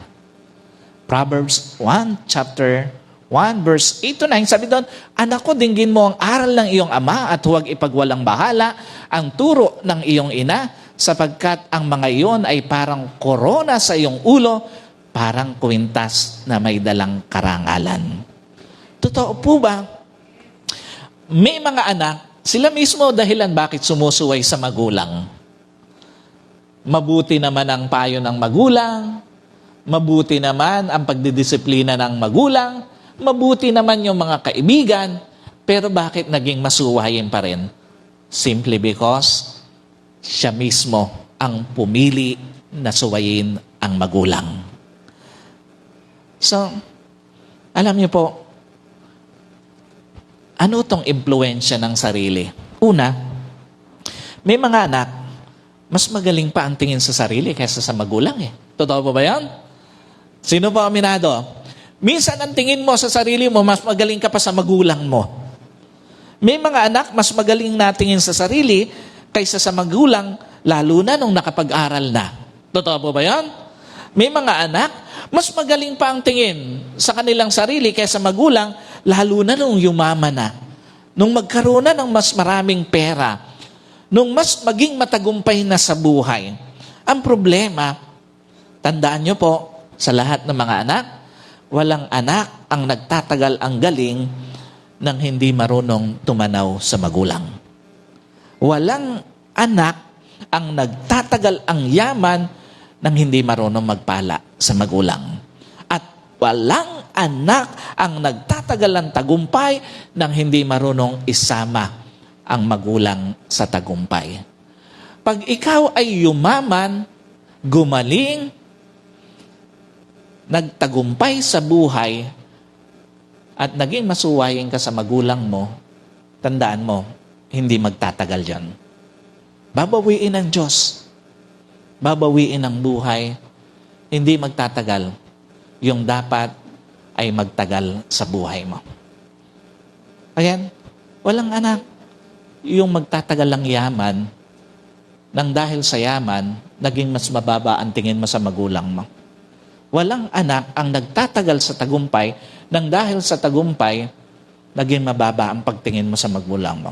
Proverbs 1, chapter 1, verse 8 to 9, sabi doon, anak ko, dinggin mo ang aral ng iyong ama at huwag ipagwalang bahala ang turo ng iyong ina, sapagkat ang mga iyon ay parang korona sa iyong ulo, parang kwintas na may dalang karangalan. Totoo po ba? May mga anak, sila mismo dahilan bakit sumusuway sa magulang. Mabuti naman ang payo ng magulang, mabuti naman ang pagdidisiplina ng magulang, mabuti naman yung mga kaibigan, pero bakit naging masuwayin pa rin? Simply because siya mismo ang pumili na suwayin ang magulang. So, alam niyo po, ano tong impluensya ng sarili? Una, may mga anak, mas magaling pa ang tingin sa sarili kaysa sa magulang eh. Totoo ba yan? Sino pa aminado? Minsan ang tingin mo sa sarili mo, mas magaling ka pa sa magulang mo. May mga anak, mas magaling na tingin sa sarili kaysa sa magulang, lalo na nung nakapag-aral na. Totoo po ba yan? May mga anak, mas magaling pa ang tingin sa kanilang sarili kaysa magulang, lalo na nung yumaman na. Nung magkaroon na ng mas maraming pera. Nung mas maging matagumpay na sa buhay. Ang problema, tandaan nyo po, sa lahat ng mga anak, walang anak ang nagtatagal ang galing nang hindi marunong tumanaw sa magulang. Walang anak ang nagtatagal ang yaman nang hindi marunong magpala sa magulang. At walang anak ang nagtatagal ang tagumpay nang hindi marunong isama ang magulang sa tagumpay. Pag ikaw ay yumaman, gumaling, nagtagumpay sa buhay, at naging masuwayin ka sa magulang mo, tandaan mo, hindi magtatagal yan. Babawiin ng Diyos. Babawiin ng buhay. Hindi magtatagal. Yung dapat ay magtagal sa buhay mo. Ayan, walang anak. Yung magtatagal lang yaman, nang dahil sa yaman, naging mas mababa ang tingin mo sa magulang mo. Walang anak ang nagtatagal sa tagumpay, nang dahil sa tagumpay, naging mababa ang pagtingin mo sa magulang mo.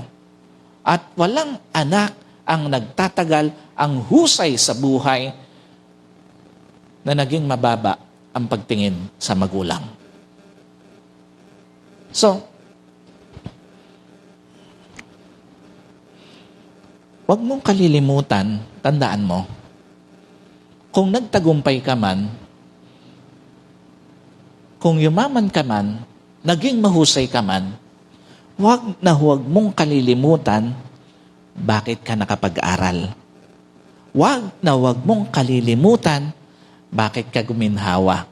At walang anak ang nagtatagal ang husay sa buhay, na naging mababa ang pagtingin sa magulang. So, huwag mong kalilimutan, tandaan mo, kung nagtagumpay ka man, kung yumaman ka man, naging mahusay ka man, huwag mong kalilimutan bakit ka nakapag-aral. Huwag mong kalilimutan bakit ka guminhawa.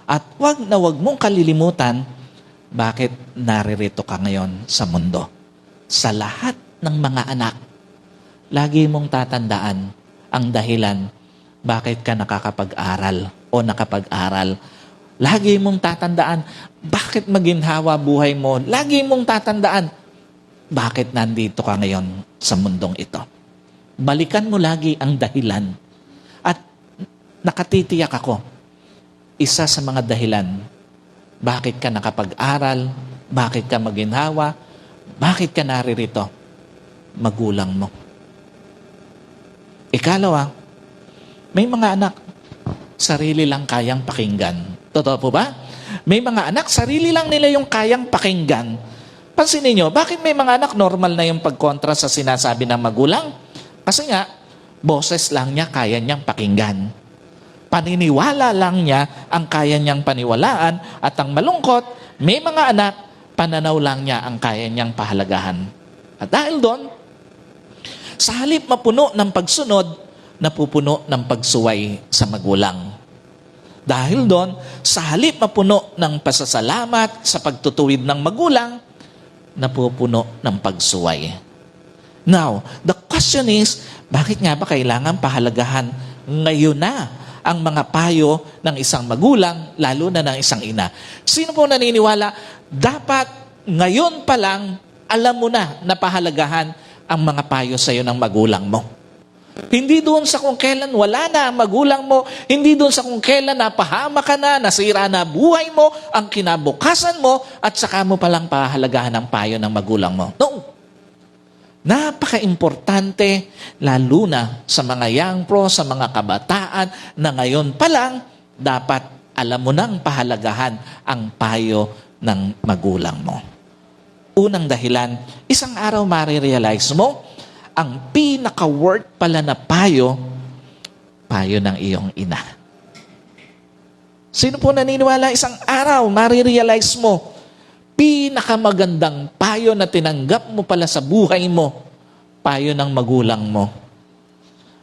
At huwag mong kalilimutan bakit naririto ka ngayon sa mundo. Sa lahat ng mga anak, lagi mong tatandaan ang dahilan bakit ka nakakapag-aral o nakapag-aral. Lagi mong tatandaan bakit maginhawa buhay mo. Lagi mong tatandaan bakit nandito ka ngayon sa mundong ito. Balikan mo lagi ang dahilan. At nakatitiyak ako, isa sa mga dahilan, bakit ka nakapag-aral, bakit ka maginhawa, bakit ka naririto, magulang mo. Ikalawa, may mga anak, sarili lang kayang pakinggan. Totoo po ba? May mga anak, sarili lang nila yung kayang pakinggan. Pansinin nyo, bakit may mga anak normal na yung pagkontra sa sinasabi ng magulang? Kasi nga, boses lang niya kaya niyang pakinggan. Paniniwala lang niya ang kaya niyang paniwalaan, at ang malungkot, may mga anak, pananaw lang niya ang kaya niyang pahalagahan. At dahil doon, sa halip mapuno ng pagsunod, napupuno ng pagsuway sa magulang. Dahil doon, sa halip mapuno ng pasasalamat sa pagtutuwid ng magulang, napupuno ng pagsuway. Now, the question is, bakit nga ba kailangan pahalagahan ngayon na ang mga payo ng isang magulang, lalo na ng isang ina? Sino po naniniwala, dapat ngayon pa lang, alam mo na pahalagahan ang mga payo sa iyo ng magulang mo? Hindi doon sa kung kailan wala na ang magulang mo, hindi doon sa kung kailan napahama ka na, nasira na buhay mo, ang kinabukasan mo, at saka mo palang pahalagahan ang payo ng magulang mo. No. Napaka-importante, lalo na sa mga young pro, sa mga kabataan, na ngayon pa lang, dapat alam mo nang pahalagahan ang payo ng magulang mo. Unang dahilan, isang araw marirealize mo, ang pinaka-worth pala na payo ng iyong ina. Sino po naniniwala isang araw, marirealize mo, pinakamagandang payo na tinanggap mo pala sa buhay mo, payo ng magulang mo.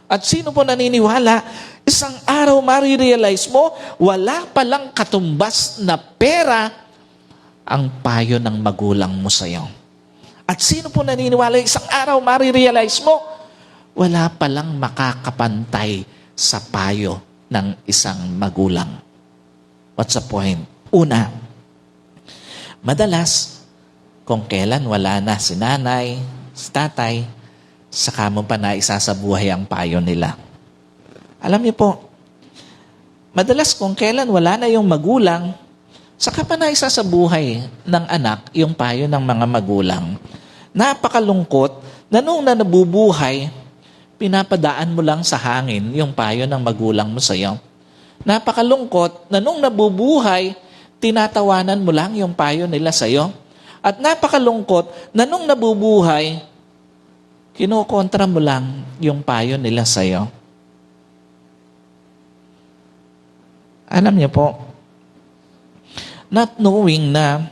At sino po naniniwala, isang araw marirealize mo, wala palang katumbas na pera ang payo ng magulang mo sa iyo. At sino po naniniwala, isang araw marirealize mo, wala palang makakapantay sa payo ng isang magulang. What's the point? Una, madalas, kung kailan wala na si nanay, si tatay, saka mo pa na isasabuhay ang payo nila. Alam niyo po, madalas kung kailan wala na yung magulang, saka pa na isasabuhay ng anak yung payo ng mga magulang. Napakalungkot na nung na nabubuhay, pinapadaan mo lang sa hangin yung payo ng magulang mo sa iyo. Napakalungkot na nung nabubuhay, tinatawanan mo lang yung payo nila sa iyo. At napakalungkot na nung nabubuhay, kinokontra mo lang yung payo nila sa iyo. Alam niyo po, not knowing na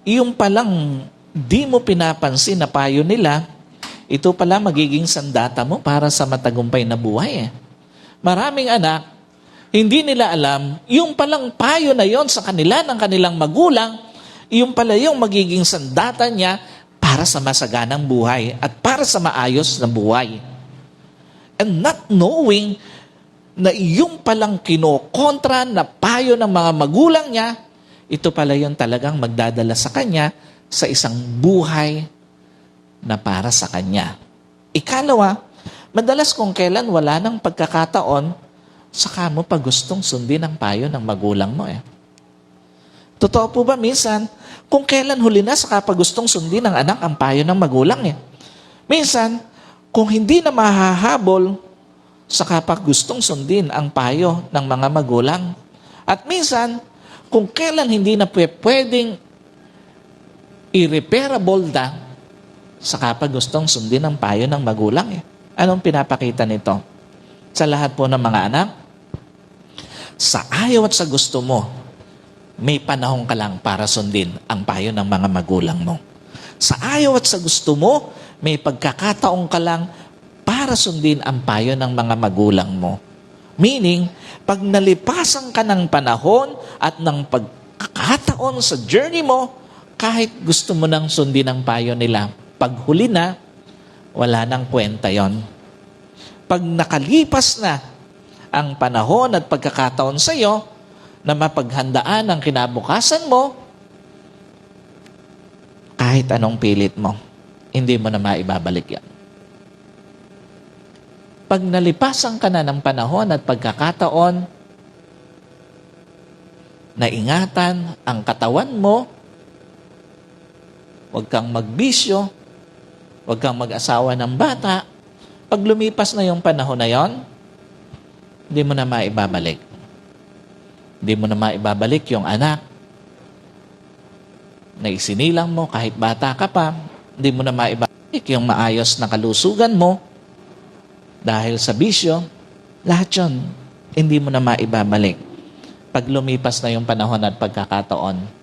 yung palang di mo pinapansin na payo nila, ito pala magiging sandata mo para sa matagumpay na buhay. Maraming anak, hindi nila alam, yung palang payo na yon sa kanila ng kanilang magulang, yung pala yung magiging sandata niya para sa masaganang buhay at para sa maayos na buhay. And not knowing na yung palang kinokontra na payo ng mga magulang niya, ito pala yung talagang magdadala sa kanya sa isang buhay na para sa kanya. Ikalawa, madalas kung kailan wala ng pagkakataon, saka mo pa gustong sundin ang payo ng magulang mo. Totoo po ba minsan, kung kailan huli na saka pa gustong sundin ng anak ang payo ng magulang? Minsan, kung hindi na mahahabol, saka pa gustong sundin ang payo ng mga magulang. At minsan, kung kailan hindi na pwedeng irreparable na, saka pa gustong sundin ang payo ng magulang. Anong pinapakita nito? Sa lahat po ng mga anak, sa ayaw at sa gusto mo, may panahon ka lang para sundin ang payo ng mga magulang mo. Sa ayaw at sa gusto mo, may pagkakataon ka lang para sundin ang payo ng mga magulang mo. Meaning, pag nalipasan ka ng panahon at ng pagkakataon sa journey mo, kahit gusto mo nang sundin ang payo nila, pag huli na, wala nang kwenta yon. Pag nakalipas na ang panahon at pagkakataon sa iyo na mapaghandaan ang kinabukasan mo, kahit anong pilit mo, hindi mo na maibabalik yan. Pag nalipasan ka na ng panahon at pagkakataon na ingatan ang katawan mo, huwag kang magbisyo, huwag kang mag-asawa ng bata, pag lumipas na yung panahon na yon, hindi mo na maibabalik. Hindi mo na maibabalik yung anak na isinilang mo kahit bata ka pa. Hindi mo na maibabalik yung maayos na kalusugan mo dahil sa bisyo. Lahat yun, hindi mo na maibabalik pag lumipas na yung panahon at pagkakataon.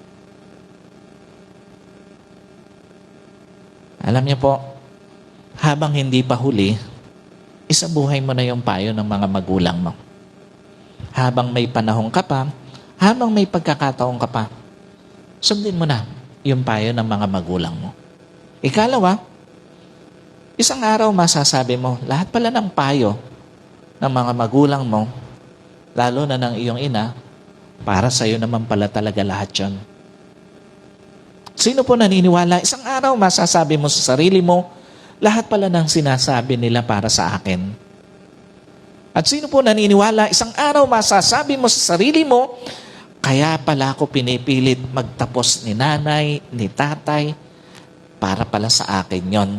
Alam niyo po, habang hindi pa huli, isabuhay mo na yung payo ng mga magulang mo. Habang may panahon ka pa, habang may pagkakataon ka pa, sundin mo na yung payo ng mga magulang mo. Ikalawa, isang araw masasabi mo, lahat pala ng payo ng mga magulang mo, lalo na ng iyong ina, para sa'yo naman pala talaga lahat yun. Sino po naniniwala? Isang araw masasabi mo sa sarili mo, lahat pala ng sinasabi nila para sa akin. At sino po naniniwala? Isang araw masasabi mo sa sarili mo, kaya pala ako pinipilit magtapos ni nanay, ni tatay, para pala sa akin yon.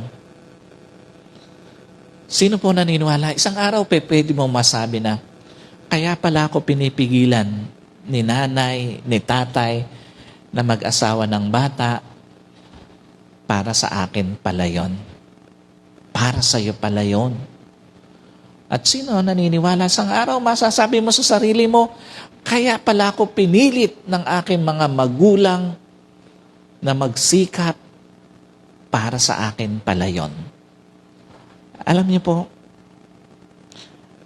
Sino po naniniwala? Isang araw pwede mo masabi na, kaya pala ako pinipigilan ni nanay, ni tatay, na mag-asawa ng bata, para sa akin pala yon. Para sa iyo pala yon. At sino naniniwala? Isang araw masasabi mo sa sarili mo, kaya pala ako pinilit ng aking mga magulang na magsikap, para sa akin pala yon. Alam niyo po,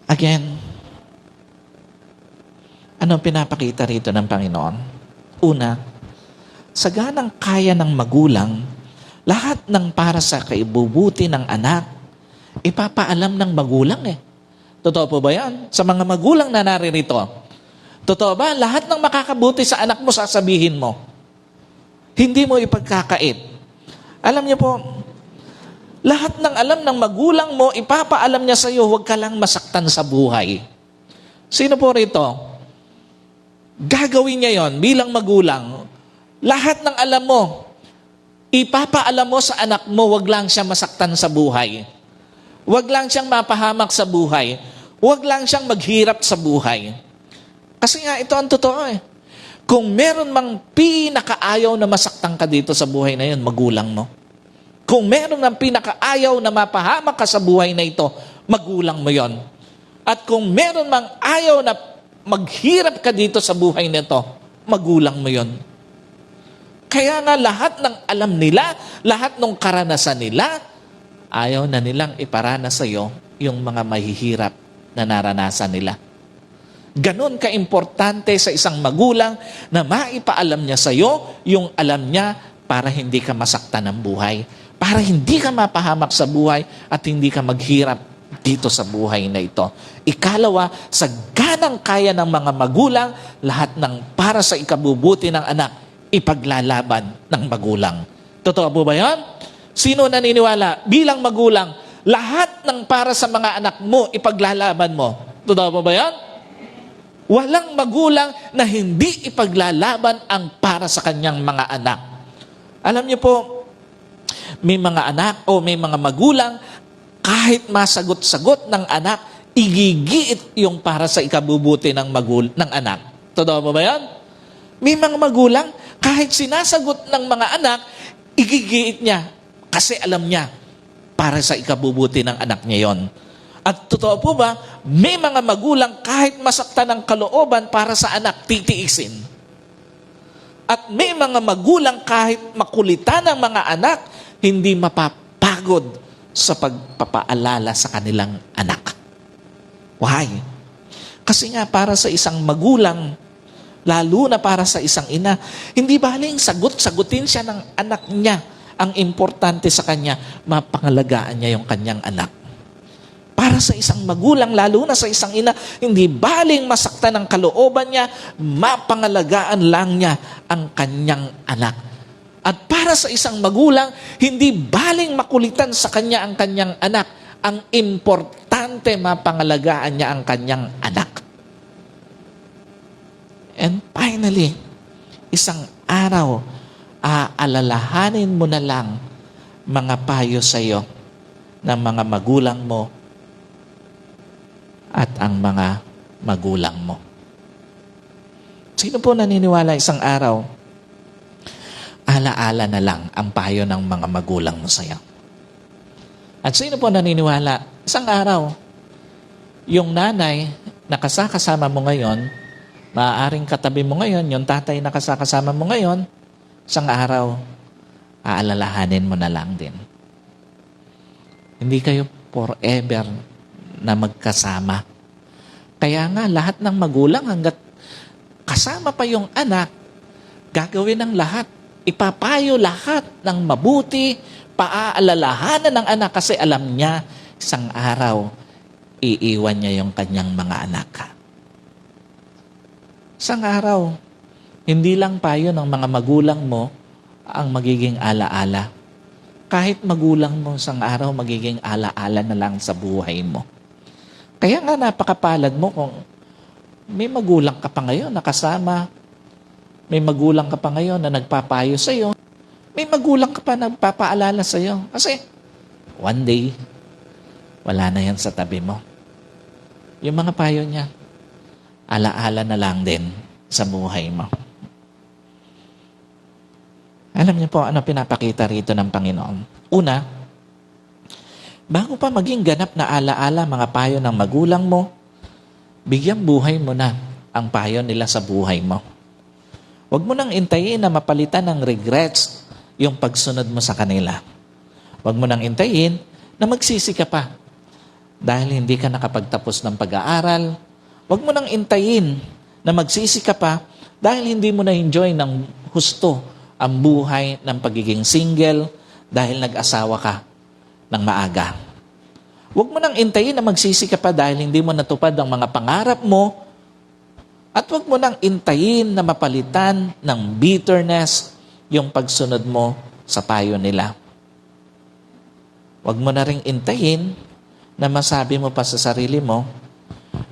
again, anong pinapakita rito ng Panginoon? Una, sa ganang kaya ng magulang, lahat ng para sa kaibubuti ng anak, ipapaalam ng magulang eh. Totoo po ba yan? Sa mga magulang na naririto, totoo ba? Lahat ng makakabuti sa anak mo, sasabihin mo. Hindi mo ipagkakait. Alam niyo po, lahat ng alam ng magulang mo, ipapaalam niya sa iyo, huwag ka lang masaktan sa buhay. Sino po rito? Gagawin niya yon bilang magulang. Lahat ng alam mo, ipapaalam mo sa anak mo, wag lang siya masaktan sa buhay. Wag lang siyang mapahamak sa buhay. Wag lang siyang maghirap sa buhay. Kasi nga, ito ang totoo eh. Kung meron mang pinakaayaw na masaktan ka dito sa buhay na yun, magulang mo. Kung meron mang pinakaayaw na mapahamak ka sa buhay na ito, magulang mo yon. At kung meron mang ayaw na maghirap ka dito sa buhay nito, magulang mo yon. Kaya nga lahat ng alam nila, lahat ng karanasan nila, ayaw na nilang iparanas sa iyo yung mga mahihirap na naranasan nila. Ganon ka-importante sa isang magulang na maipaalam niya sa iyo yung alam niya para hindi ka masaktan ng buhay, para hindi ka mapahamak sa buhay at hindi ka maghirap dito sa buhay na ito. Ikalawa, sa ganang kaya ng mga magulang, lahat ng para sa ikabubuti ng anak, ipaglalaban ng magulang. Totoo po ba yan? Sino naniniwala? Bilang magulang, lahat ng para sa mga anak mo, ipaglalaban mo. Totoo po ba yan? Walang magulang na hindi ipaglalaban ang para sa kanyang mga anak. Alam niyo po, may mga anak o may mga magulang, kahit masagot-sagot ng anak, igigiit yung para sa ikabubuti ng anak. Totoo po ba yan? May mga magulang, kahit sinasagot ng mga anak, igigiit niya kasi alam niya para sa ikabubuti ng anak niya yon. At totoo po ba, may mga magulang kahit masaktan ng kalooban para sa anak, titiisin. At may mga magulang kahit makulitan ng mga anak, hindi mapapagod sa pagpapaalala sa kanilang anak. Why? Kasi nga para sa isang magulang, lalo na para sa isang ina, hindi baling sagutin siya ng anak niya. Ang importante sa kanya, mapangalagaan niya yung kanyang anak. Para sa isang magulang, lalo na sa isang ina, hindi baling masaktan ng kalooban niya, mapangalagaan lang niya ang kanyang anak. At para sa isang magulang, hindi baling makulitan sa kanya ang kanyang anak. Ang importante, mapangalagaan niya ang kanyang anak. And finally, isang araw, aalalahanin mo na lang mga payo sa iyo ng mga magulang mo at ang mga magulang mo. Sino po naniniwala isang araw, alaala na lang ang payo ng mga magulang mo sa iyo? At sino po naniniwala, isang araw, yung nanay na kasama mo ngayon, maaaring katabi mo ngayon, yung tatay na kasama mo ngayon, isang araw, aalalahanin mo na lang din. Hindi kayo forever na magkasama. Kaya nga, lahat ng magulang hanggat kasama pa yung anak, gagawin ng lahat. Ipapayo lahat ng mabuti, paaalalahanan ng anak kasi alam niya, isang araw, iiwan niya yung kanyang mga anak. Isang araw, hindi lang payo ng mga magulang mo ang magiging alaala. Kahit magulang mo isang araw, magiging alaala na lang sa buhay mo. Kaya nga napakapalad mo kung may magulang ka pa ngayon na kasama, may magulang ka pa ngayon na nagpapayo sa iyo, may magulang ka pa na nagpapaalala sa iyo. Kasi one day, wala na yan sa tabi mo. Yung mga payo niya, alaala na lang din sa buhay mo. Alam niyo po ano pinapakita rito ng Panginoon? Una, bago pa maging ganap na alaala mga payo ng magulang mo, bigyang buhay mo na ang payo nila sa buhay mo. Huwag mo nang intayin na mapalitan ng regrets yung pagsunod mo sa kanila. Huwag mo nang intayin na magsisi ka pa dahil hindi ka nakapagtapos ng pag-aaral. Huwag mo nang intayin na magsisi ka pa dahil hindi mo na-enjoy ng husto ang buhay ng pagiging single dahil nag-asawa ka ng maaga. Huwag mo nang intayin na magsisi ka pa dahil hindi mo natupad ang mga pangarap mo at huwag mo nang intayin na mapalitan ng bitterness yung pagsunod mo sa payo nila. Huwag mo na ring intayin na masabi mo pa sa sarili mo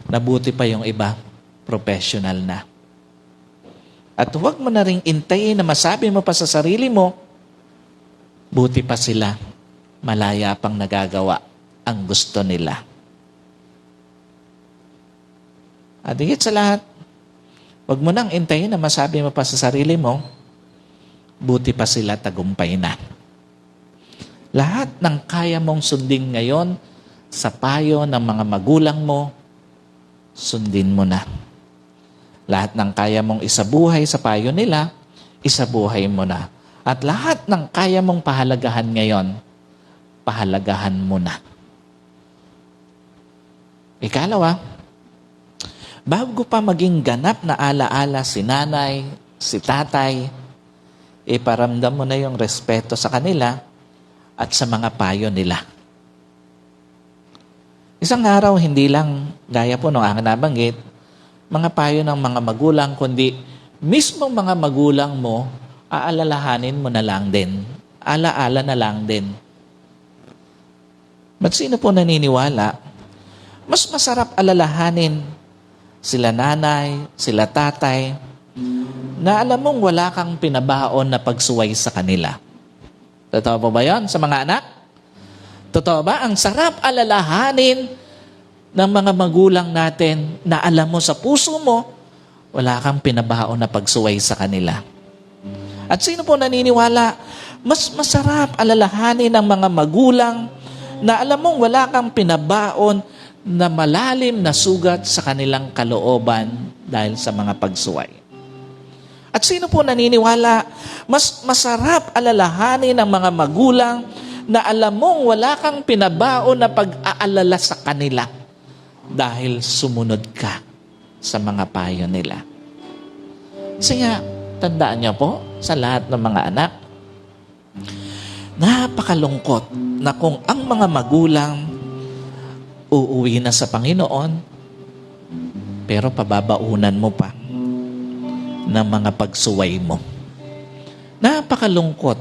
na buti pa yung iba, professional na. At huwag mo na ring intayin na masabi mo pa sa sarili mo, buti pa sila, malaya pang nagagawa ang gusto nila. At higit sa lahat, huwag mo nang intayin na masabi mo pa sa sarili mo, buti pa sila tagumpay na. Lahat ng kaya mong sundin ngayon sa payo ng mga magulang mo, sundin mo na. Lahat ng kaya mong isabuhay sa payo nila, isabuhay mo na. At lahat ng kaya mong pahalagahan ngayon, pahalagahan mo na. Ikalawa, bago pa maging ganap na alaala si nanay, si tatay, iparamdam mo na yung respeto sa kanila at sa mga payo nila. Isang araw, hindi lang, gaya po nung aking nabanggit, mga payo ng mga magulang, kundi mismong mga magulang mo, aalalahanin mo na lang din. Alaala na lang din. Ba't sino po naniniwala? Mas masarap alalahanin sila nanay, sila tatay, na alam mong wala kang pinabaon na pagsuway sa kanila. Totoo po ba yun sa mga anak? Totoo ba? Ang sarap alalahanin ng mga magulang natin na alam mo sa puso mo, wala kang pinabaon na pagsuway sa kanila. At sino po naniniwala? Mas masarap alalahanin ng mga magulang na alam mong wala kang pinabaon na malalim na sugat sa kanilang kalooban dahil sa mga pagsuway. At sino po naniniwala? Mas masarap alalahanin ng mga magulang na alam mong wala kang pinabaon na pag-aalala sa kanila dahil sumunod ka sa mga payo nila. Kasi nga, tandaan niyo po, sa lahat ng mga anak, napakalungkot na kung ang mga magulang uuwi na sa Panginoon, pero pababaunan mo pa ng mga pagsuway mo. Napakalungkot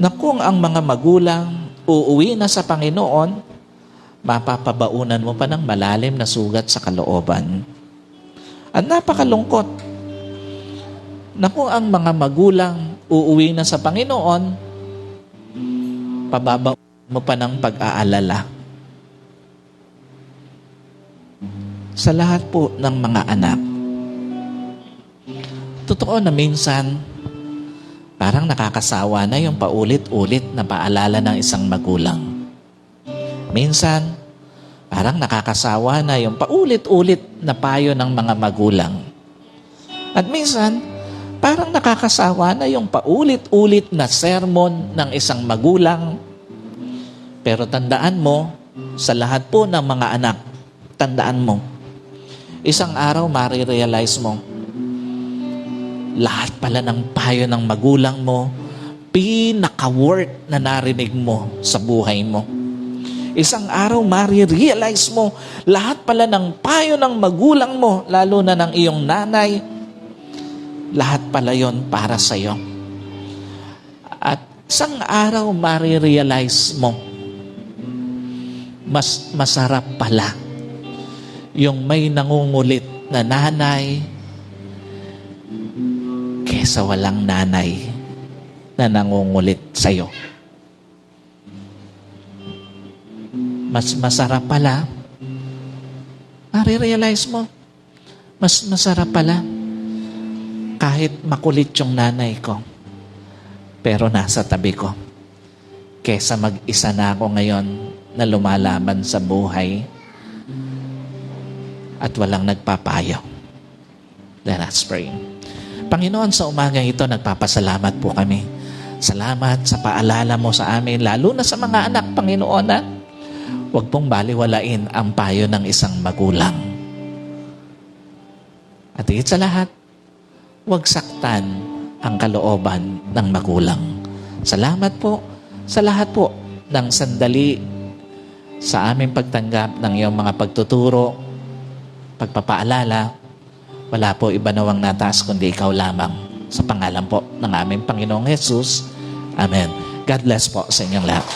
na kung ang mga magulang uuwi na sa Panginoon, mapapabaunan mo pa ng malalim na sugat sa kalooban. At napakalungkot na kung ang mga magulang uuwi na sa Panginoon, pababaunan mo pa ng pag-aalala. Sa lahat po ng mga anak, totoo na minsan, parang nakakasawa na yung paulit-ulit na paalala ng isang magulang. Minsan, parang nakakasawa na yung paulit-ulit na payo ng mga magulang. At minsan, Parang nakakasawa na yung paulit-ulit na sermon ng isang magulang. Pero tandaan mo, sa lahat po ng mga anak, tandaan mo, isang araw marirealize mo, lahat pala ng payo ng magulang mo, pinaka-worth na narinig mo sa buhay mo. Isang araw marirealize mo, lahat pala ng payo ng magulang mo, lalo na ng iyong nanay, lahat pala yon para sa iyo. At isang araw marirealize mo, mas masarap pala yung may nangungulit na nanay kesa walang nanay na nangungulit sa'yo. Mas masarap pala, marirealize mo, mas masarap pala kahit makulit yung nanay ko, pero nasa tabi ko, kesa mag-isa na ako ngayon na lumalaban sa buhay at walang nagpapayo. Let us pray. Panginoon, sa umagang ito, nagpapasalamat po kami. Salamat sa paalala mo sa amin, lalo na sa mga anak, Panginoon, na huwag pong baliwalain ang payo ng isang magulang. At higit sa lahat, huwag saktan ang kalooban ng magulang. Salamat po sa lahat po ng sandali sa aming pagtanggap ng iyong mga pagtuturo, pagpapaalala. Wala po iba nawang nataas kundi ikaw lamang. Sa pangalan po ng aming Panginoong Jesus. Amen. God bless po sa inyong lahat.